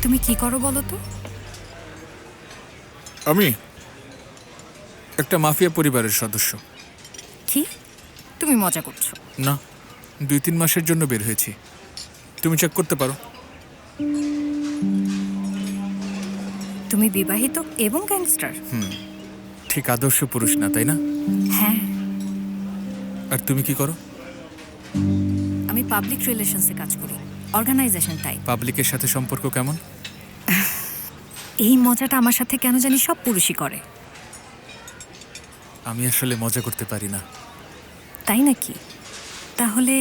তুমি কি করো বলো তো? আমি একটা মাফিয়া পরিবারের সদস্য। কি? তুমি মজা করছো? না, 2-3 মাসের জন্য বের হয়েছি। তুমি চেক করতে পারো। তুমি বিবাহিত এবং গ্যাংস্টার? ঠিক আদর্শ পুরুষ না, তাই না? হ্যাঁ। আর তুমি কি করো? আমি পাবলিক রিলেশনসে কাজ করি, অর্গানাইজেশন টাইপ। পাবলিকের সাথে সম্পর্ক কেমন? এই মজাটা আমার সাথে কেন জানি সব পুরুষই করে। আমি আসলে মজা করতে পারি না। তাই নাকি? তাহলে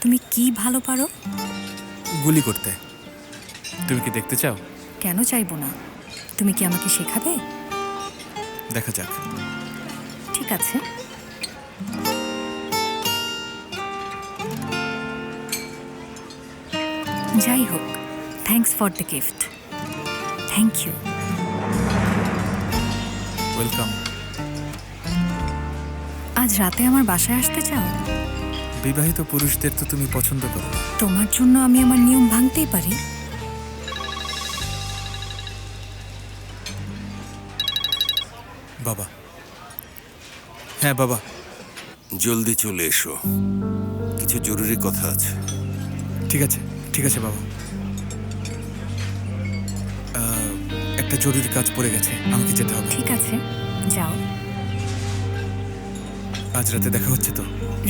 তুমি কি ভালো পারো? গুলি করতে। তুমি কি দেখতে চাও? কেন চাইবো না? তুমি কি আমাকে শেখাবে? দেখা যাক। ঠিক আছে। যাই হোক, thanks for the gift. Thank you. Welcome. আজ রাতে আমার বাসায় আসতে চাও? বিবাহিত পুরুষদের তো তুমি পছন্দ করো না। তোমার জন্য আমি আমার নিয়ম ভাঙতেই পারি। বাবা। হ্যাঁ বাবা। জলদি চলে এসো, কিছু জরুরি কথা আছে। ঠিক আছে, ঠিক আছে বাবা। একটা জরুরি কাজ পড়ে গেছে, আমাকে যেতে হবে। ঠিক আছে, যাও। আজ রাতে দেখা হচ্ছে তো?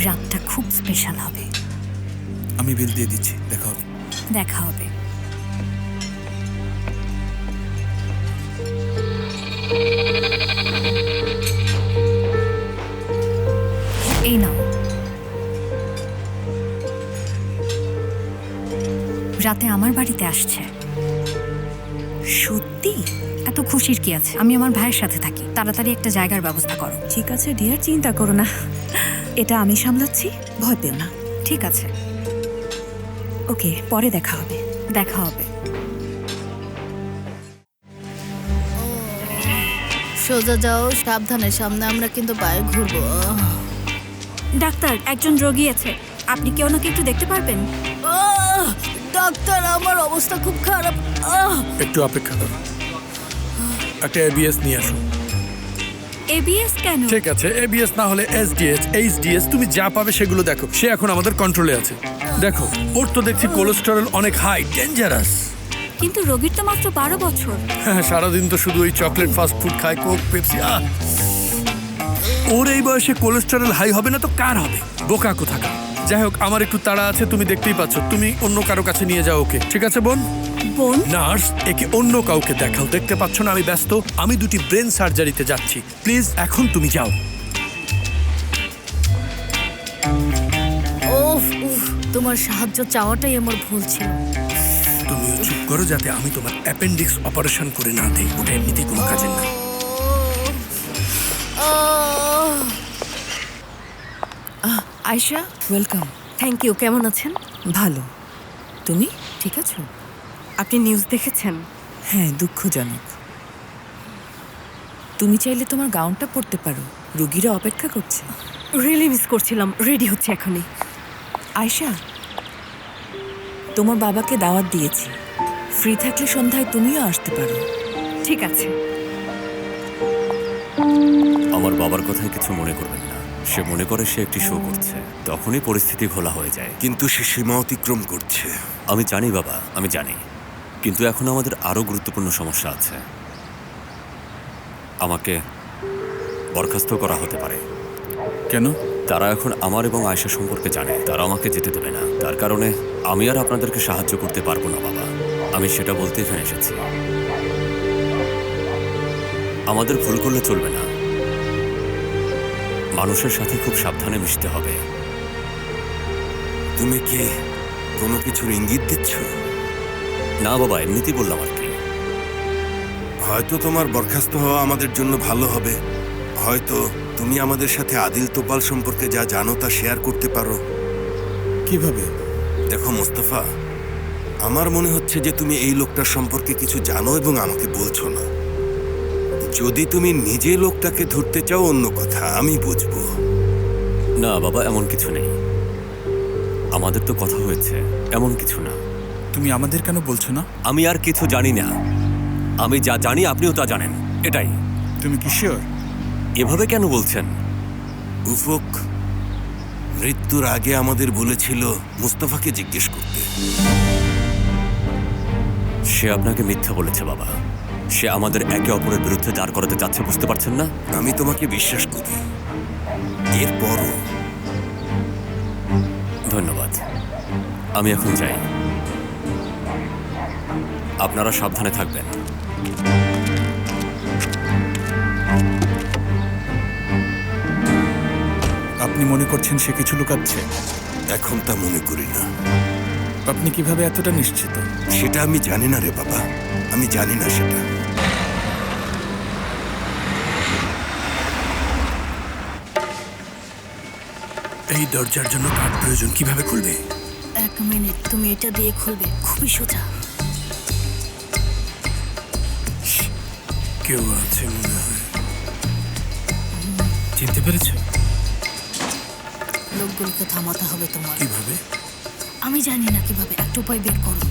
রাতটা খুব স্পেশাল হবে। আমি বিল দিয়ে দিচ্ছি, দেখা হবে। দেখা হবে। এই নাও। রাতে আমার বাড়িতে আসছে। সত্যি? এত খুশির কি আছে? আমি আমার ভাইয়ের সাথে থাকি। তাড়াতাড়ি একটা জায়গার ব্যবস্থা করো। ঠিক আছে ডিয়ার, চিন্তা করো না, এটা আমি সামলাচ্ছি, ভয় পেও না। ঠিক আছে, ওকে, পরে দেখা হবে। দেখা হবে। সোজা যাও, সাবধানে, সামনে আমরা কিন্তু পায়ে ঘুরবো। ডাক্তার, একজন রোগী আছে, আপনি কি ওনাকে একটু দেখতে পারবেন? ডাক্তার, আমার অবস্থা খুব খারাপ। একটু অপেক্ষা করো। একটা এবিএস নিয়ে আসো। এবিএস কেন? ঠিক আছে, এবিএস না হলে এসডিএস, এইচডিএস, তুমি যা পাবে সেগুলো দেখো। সে এখন আমাদের কন্ট্রোলে আছে। দেখো, ওর তো দেখছি কোলেস্টেরল অনেক হাই, ডেঞ্জারাস। কিন্তু রোগীর তো মাত্র 12 বছর। হ্যাঁ, সারাদিন তো শুধু ওই চকলেট, ফাস্ট ফুড খায়, কোক, পেপসি। ওর এই বয়সে কোলেস্টেরল হাই হবে না তো কার হবে? বোকা কোথাকার। যাই হোক, আমার একটু তাড়া আছে, তুমি দেখতেই পাচ্ছ। তুমি অন্য কারো কাছে নিয়ে যাও ওকে, ঠিক আছে বোন? বোন? নার্স, একে অন্য কাউকে দেখাও। দেখতে পাচ্ছ না আমি ব্যস্ত? আমি 2টি ব্রেন সার্জারিতে যাচ্ছি। প্লিজ এখন তুমি যাও। উফ উফ, তোমার সাহায্য চাওয়াটাই আমার ভুল ছিল। তুমিও চুপ করো, যাতে আমি তোমার অ্যাপেন্ডিক্স অপারেশন করে না দেই। ওটা এমনিতেই কোনো কাজের না। আয়শা, ওয়েলকাম। Thank you. কেমন আছেন? ভালো, তুমি? ঠিক আছো? আপনি নিউজ দেখেছেন? হ্যাঁ, দুঃখজনক। তুমি চাইলে তোমার গাউনটা পরতে পারো, রোগীরা অপেক্ষা করছে। রিয়েলি মিস করছিলাম। রেডি হচ্ছে এখনই। আয়শা, তোমার বাবাকে দাওয়াত দিয়েছি, ফ্রি থাকলে সন্ধ্যায় তুমিও আসতে পারো। ঠিক আছে। আমার বাবার কথায় কিছু মনে করবেন না। সে মনে করে সে একটি শো করছে, তখনই পরিস্থিতি ঘোলা হয়ে যায়। কিন্তু সে সীমা অতিক্রম করছে। আমি জানি বাবা, আমি জানি, কিন্তু এখন আমাদের আরো গুরুত্বপূর্ণ সমস্যা আছে। আমাকে বরখাস্ত করা হতে পারে। কেন? তারা এখন আমার এবং আয়েশা সম্পর্কে জানে। তারা আমাকে যেতে দেবে না। তার কারণে আমি আর আপনাদেরকে সাহায্য করতে পারবো না বাবা। আমি সেটা বলতে এখানে এসেছি। আমাদের ভুল করলে চলবে না। মানুষের সাথে খুব সাবধানে মিশতে হবে। তুমি কি কোনো কিছুর ইঙ্গিত দিচ্ছ? না বাবা, এমনিতেই বললাম আর কি। হয়তো তোমার বরখাস্ত হওয়া আমাদের জন্য ভালো হবে। হয়তো তুমি আমাদের সাথে আদিল তোপাল সম্পর্কে যা জানো তা শেয়ার করতে পারো। কিভাবে? দেখো মোস্তফা, আমার মনে হচ্ছে যে তুমি এই লোকটার সম্পর্কে কিছু জানো এবং আমাকে বলছো না। যদি তুমি নিজে লোকটাকে ধরতে চাও অন্য কথা, আমি বুঝবো। না বাবা, এমন কিছু নেই। আমাদের তো কথা হয়েছে, এমন কিছু না। তুমি আমাদের কেন বলছো না? আমি আর কিছু জানি না। আমি যা জানি আপনিও তা জানেন, এটাই। তুমি কি শিওর? এভাবে কেন বলছেন? উফক মৃত্যুর আগে আমাদের বলেছিল মুস্তাফাকে জিজ্ঞেস করতে। সে আপনাকে মিথ্যা বলেছে বাবা। সে আমাদের একে অপরের বিরুদ্ধে দাঁড় করাতে চাচ্ছে, বুঝতে পারছেন না? আমি তোমাকে বিশ্বাস করি, এরপরও ধন্যবাদ। আমি এখন যাই। আপনারা সাবধানে থাকবেন। আপনি মনে করছেন সে কিছু লুকাচ্ছে? এখন তা মনে করি না। আপনি কিভাবে এতটা নিশ্চিত? সেটা আমি জানি না রে বাবা, আমি জানি না সেটা। এই দরজার জন্য কার্ড প্রয়োজন, কিভাবে খুলবে? 1 মিনিট, তুমি এটা দিয়ে খুলবে, খুবই সোজা। কেউ আছে মনে হয়। চিনতে পেরেছো? লোকগুলোকে থামাতে হবে তোমার। কিভাবে? আমি জানি না কিভাবে, একটা উপায় বের করো।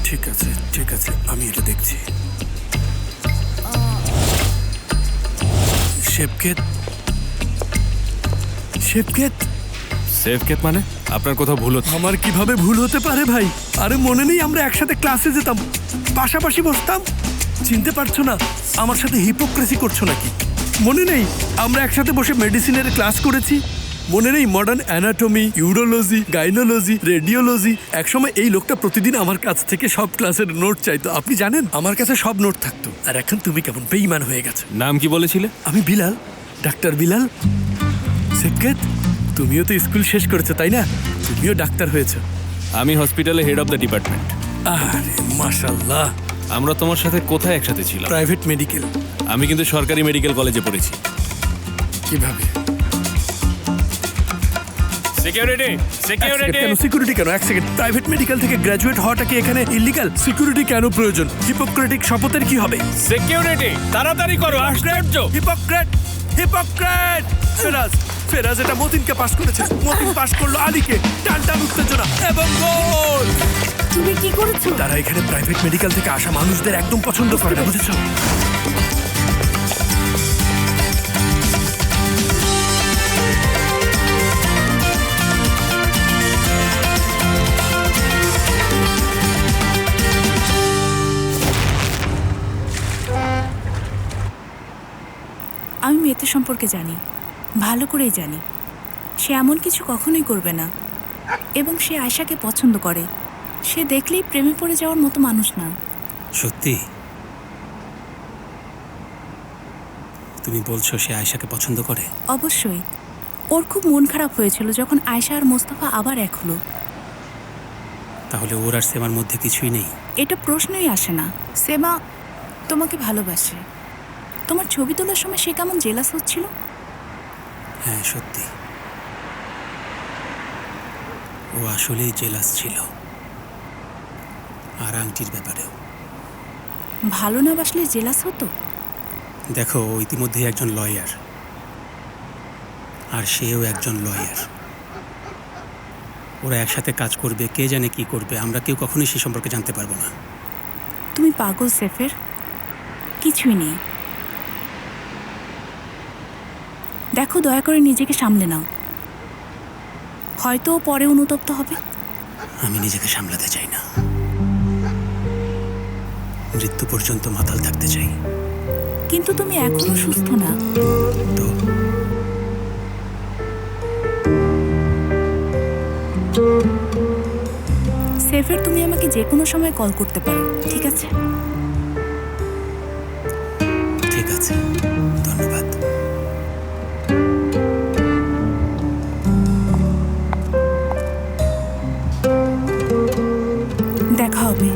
ঠিক আছে ঠিক আছে, আমি এটা দেখছি। শেফকেত, শেফকেত। সেফকেত মানে? আপনার কোথাও ভুল হচ্ছে। আমার কিভাবে ভুল হতে পারে ভাই? আরে মনে নেই আমরা একসাথে ক্লাসে যেতাম, পাশাপাশি বসতাম? চিনতে পারছো না? আমার সাথে হিপোক্রেসি করছো নাকি? মনে নেই আমরা একসাথে বসে মেডিসিনের ক্লাস করেছি? মনে নেই মডার্ন অ্যানাটমি, ইউরোলজি, গাইনোলজি, রেডিওলজি? একসময় এই লোকটা প্রতিদিন আমার কাছ থেকে সব ক্লাসের নোট চাইতো। আপনি জানেন আমার কাছে সব নোট থাকতো। আর এখন তুমি কেমন বেঈমান হয়ে গেছো। নাম কি বলেছিলে? আমি বিলাল, ডাক্তার বিলাল। শেফকেত, তুমিও তো স্কুল শেষ করেছো তাই না? তুমিও ডাক্তার হয়েছো। আমি হসপিটালে হেড অফ দ্য ডিপার্টমেন্ট। আরে মাশাআল্লাহ। আমরা তোমার সাথে কোথায় একসাথে ছিলাম? Private medical. আমি কিন্তু সরকারি মেডিকেল কলেজে পড়েছি। কিভাবে? সিকিউরিটি, কেন সিকিউরিটি কেন? এক সেকেন্ড, প্রাইভেট মেডিকেল থেকে গ্র্যাজুয়েট হওয়াটা কি এখানে ইল্লিগাল? সিকিউরিটি কেন প্রয়োজন? হিপোক্রেটিক শপথের কি হবে? সিকিউরিটি, তাড়াতাড়ি করো, আশ্চর্য। Hypocrite, hypocrite. ফেরাজ, ফেরাজ এটা মতিনকে পাস করেছে। মতিন পাস করলো আলীকে। টানটান উত্তেজনা এবং গোল। তুমি কি করেছো? তারা এখানে প্রাইভেট মেডিকেল থেকে আসা মানুষদের একদম পছন্দ করে না, বুঝেছো? আমি মেয়েতে সম্পর্কে জানি, ভালো করেই জানি। সে এমন কিছু কখনোই করবে না, এবং সে আয়শাকে পছন্দ করে। সে দেখলেই প্রেমে পড়ে যাওয়ার মতো মানুষ না। সত্যি? তুমি বলছো সে আয়েশাকে পছন্দ করে? অবশ্যই। ওর খুব মন খারাপ হয়েছিল যখন আয়শা আর মোস্তফা আবার এক হলো। তাহলে ওর আর সেমার মধ্যে কিছুই নেই? এটা প্রশ্নই আসে না। সেমা তোমাকে ভালোবাসে। তোমার ছবি তোলার সময় সে কেমন জেলাস হচ্ছিল। হ্যাঁ সত্যি, ও আসলেই জেলাস ছিল। আর আংটির ব্যাপারেও। ভালো না বাসলে জেলাস হতো? দেখো, ও ইতিমধ্যেই একজন লয়ার, আর সেও একজন লয়ার। ওরা একসাথে কাজ করবে, কে জানে কি করবে, আমরা কেউ কখনোই সে সম্পর্কে জানতে পারবো না। তুমি পাগল সেফের, কিছুই নেই। দেখো, দয়া করে নিজেকে সামলে নাও। হয়তো ও পরে অনুতপ্ত হবে। আমি নিজেকে সামলাতে চাই না, মৃত্যু পর্যন্ত মাতাল থাকতে চাই। কিন্তু তুমি এখনো সুস্থ না। তো সেফের, তুমি আমাকে যে কোনো সময় কল করতে পারো, ঠিক আছে? ঠিক আছে, ধন্যবাদ। দেখা হবে।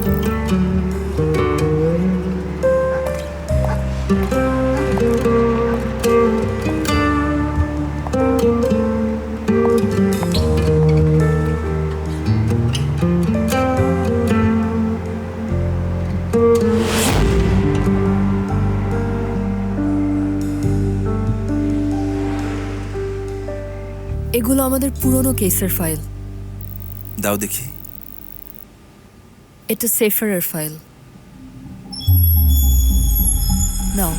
এগুলো আমাদের পুরনো কেসের ফাইল। দাও দেখি। এটা সেফারের ফাইল নাও।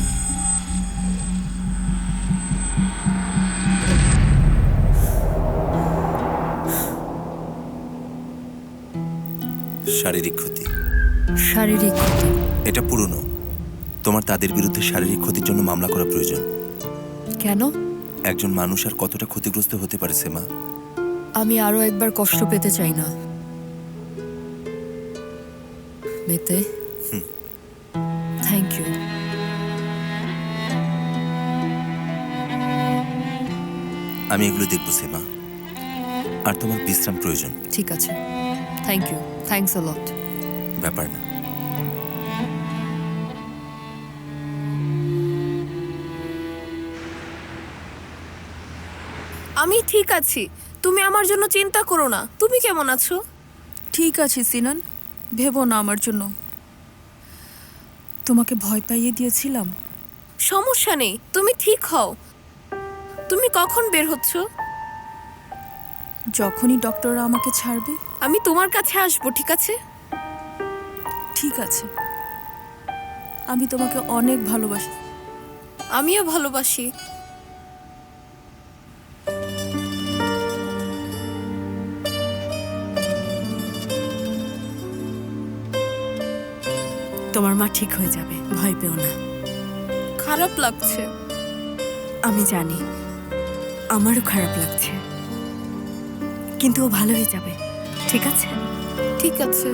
শারীরিক ক্ষতি। শারীরিক ক্ষতি? এটা পুরনো। তোমার তাদের বিরুদ্ধে শারীরিক ক্ষতির জন্য মামলা করা প্রয়োজন। কেন? একজন মানুষ আর কতটা ক্ষতিগ্রস্ত হতে পারে সেমা? আমি আরো একবার কষ্ট পেতে চাই না। মেতে, থ্যাংক ইউ। আমি এগুলো দেখবো সেমা, আর তোমার বিশ্রাম প্রয়োজন। ঠিক আছে, থ্যাংক ইউ, থ্যাঙ্কস আ লট। ব্যাপার না। আমি ঠিক আছি, তুমি আমার জন্য চিন্তা করো না। তুমি কেমন আছো? ঠিক আছে সিনান, ভেবো না আমার জন্য। তোমাকে ভয় পাইয়ে দিয়েছিলাম। সমস্যা নেই, তুমি ঠিক হও। তুমি কখন বের হচ্ছ? যখনই ডক্টররা আমাকে ছাড়বে আমি তোমার কাছে আসবো, ঠিক আছে? ঠিক আছে। আমি তোমাকে অনেক ভালোবাসি। আমিও ভালোবাসি। তোমার মা ঠিক হয়ে যাবে, ভয় পেও না। খারাপ লাগছে। আমি জানি, আমারও খারাপ লাগছে, কিন্তু ও ভালো হয়ে যাবে, ঠিক আছে? ঠিক আছে।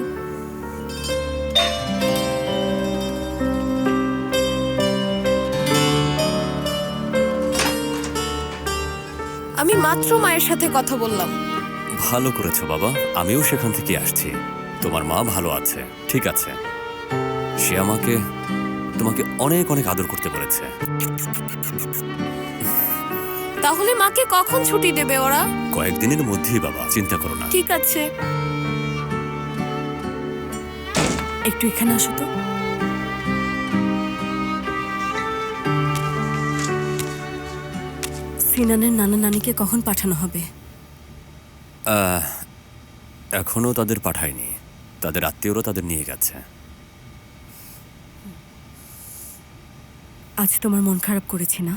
আমি মাত্র মায়ের সাথে কথা বললাম। ভালো করেছো বাবা, আমিও সেখান থেকে আসছি। তোমার মা ভালো আছে, ঠিক আছে। সে আমাকে তোমাকে অনেক অনেক আদর করতে বলেছে। তাহলে মাকে কখন ছুটি দেবে ওরা? কয়েকদিনের মধ্যেই বাবা, চিন্তা করো না। ঠিক আছে। একটু এখানে আসো তো। সিনানের নানা নানিকে কখন পাঠানো হবে? এখনো তাদের পাঠায়নি, তাদের আত্মীয়রা তাদের নিয়ে গেছে। আজ তোমার মন খারাপ করেছি না?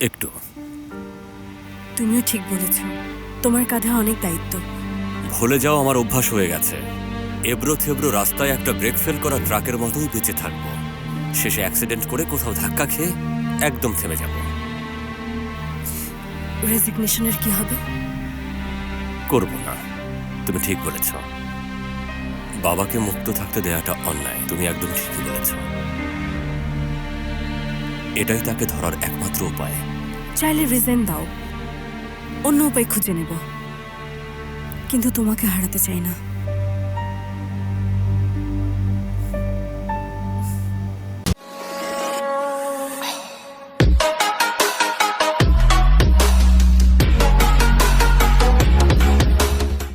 একটু। তুমিও ঠিক বলেছ, তোমার কাঁধে অনেক দায়িত্ব। ভুলে যাও, আমার অভ্যাস হয়ে গেছে। এবড়ো থেবড়ো রাস্তায় একটা ব্রেক ফেল করা ট্রাকের মতোই বেঁচে থাকবো। শেষে অ্যাক্সিডেন্ট করে কোথাও ধাক্কা খেয়ে একদম থেমে যাব। রেজিগনেশনের কি হবে? করব না। তুমি ঠিক বলেছ, বাবাকে মুক্ত থাকতে দেওয়াটা অন্যায়। তুমি একদম ঠিকই বলেছ। এটাই তাকে ধরার একমাত্র উপায়। চাইলে রিজাইন দাও, অন্য উপায় খুঁজে নেব, কিন্তু তোমাকে হারাতে চাই না।